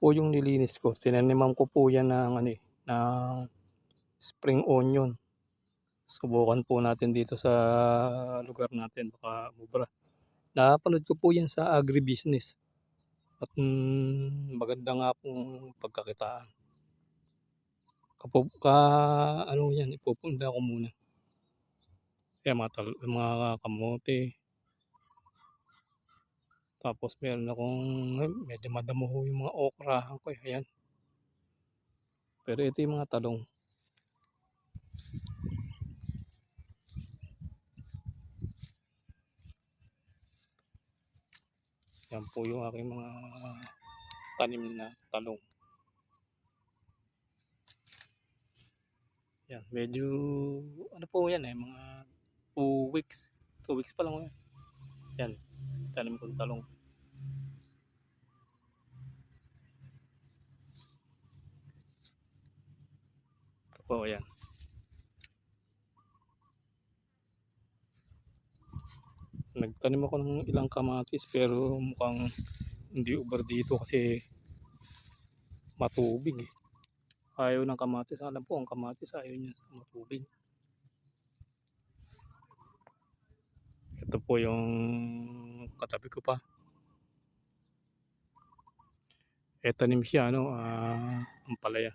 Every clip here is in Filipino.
po yung nilinis ko, tinaniman ko po yan ng ano, ng spring onion. Subukan po natin dito sa lugar natin baka umubra. Napanood ko po yan sa agribusiness at, maganda nga pong pagkakitaan. Ano yan, ipupunda ko muna. Kaya mga kamote, tapos meron akong medyo madamo ho yung mga okrahan ko, ayan. Pero ito yung mga talong. Yan po yung aking mga tanim na talong. Yan, medyo ano po yan mga 2 weeks. 2 weeks pa lang yan. Yan, tanim kong talong. Ito po, yan. Nagtanim ako ng ilang kamatis pero mukhang hindi ubar dito kasi matubig eh. Ayaw ng kamatis. Alam po, ang kamatis ayaw niya sa matubig. Ito po yung katabi ko pa. Tanim siya, ampalaya.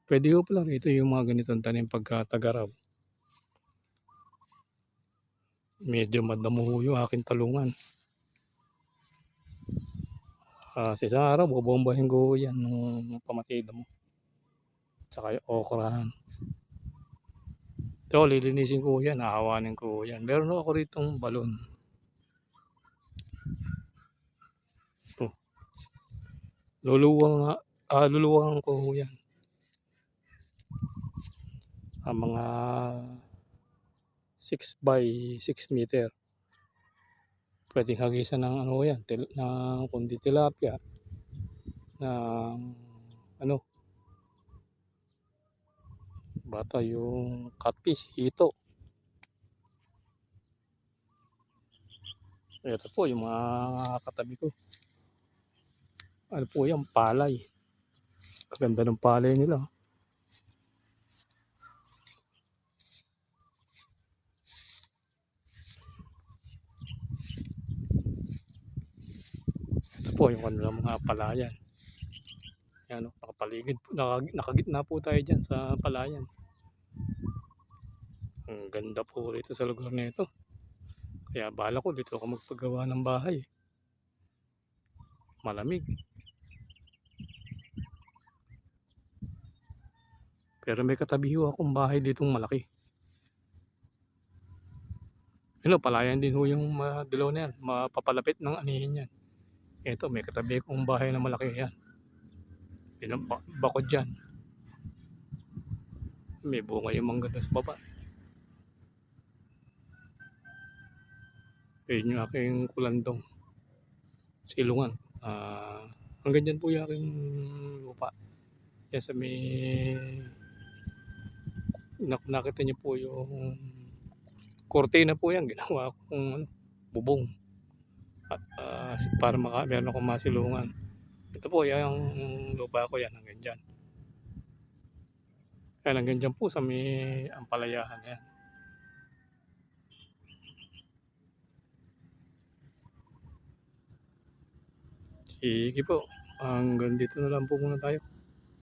Pwede ho pala rito yung mga ganitong tanim pagka tag-araw. Medyo madamo ho yung aking talungan. Sa isang araw, bobombahin ko yan ng pamatida mo. Tsaka yung okrahan. Ito, lilinisin ko yan, hahawanin ko yan. Meron ako ritong balon. Ito. Luluwangan ko yan. Ang mga 6 by 6 meter. Pwedeng hagisan ng yan, ng kundi tilapia, ng bata yung catfish, hito. Ito po yung mga katabi ko. Ano po yan, palay. Kaganda ng palay nila. Ito po yung kanilang mga palayan. Yan, nakapaligid po, nakagitna po tayo dyan sa palayan. Ang ganda po rito sa lugar na ito. Kaya bala ko dito ako magpagawa ng bahay. Malamig. Pero may katabi ho akong bahay ditong malaki. Palayan din ho yung dilaw na yan. Mapapalapit ng anihin yan. Ito, may katabi akong bahay na malaki yan. Bakod dyan. May bunga yung mangga sa baba. Ayun yung aking kulandong. Silungan. Hanggang dyan po yung aking lupa. Yan sa may nakita niyo po yung kortina po yan. Ginawa kong bubong. At para meron akong masilungan. Ito po yung lupa ko yan hanggang dyan. Yan hanggang dyan po sa may ampalayahan yan. Sige po. Hanggang dito na lang po muna tayo.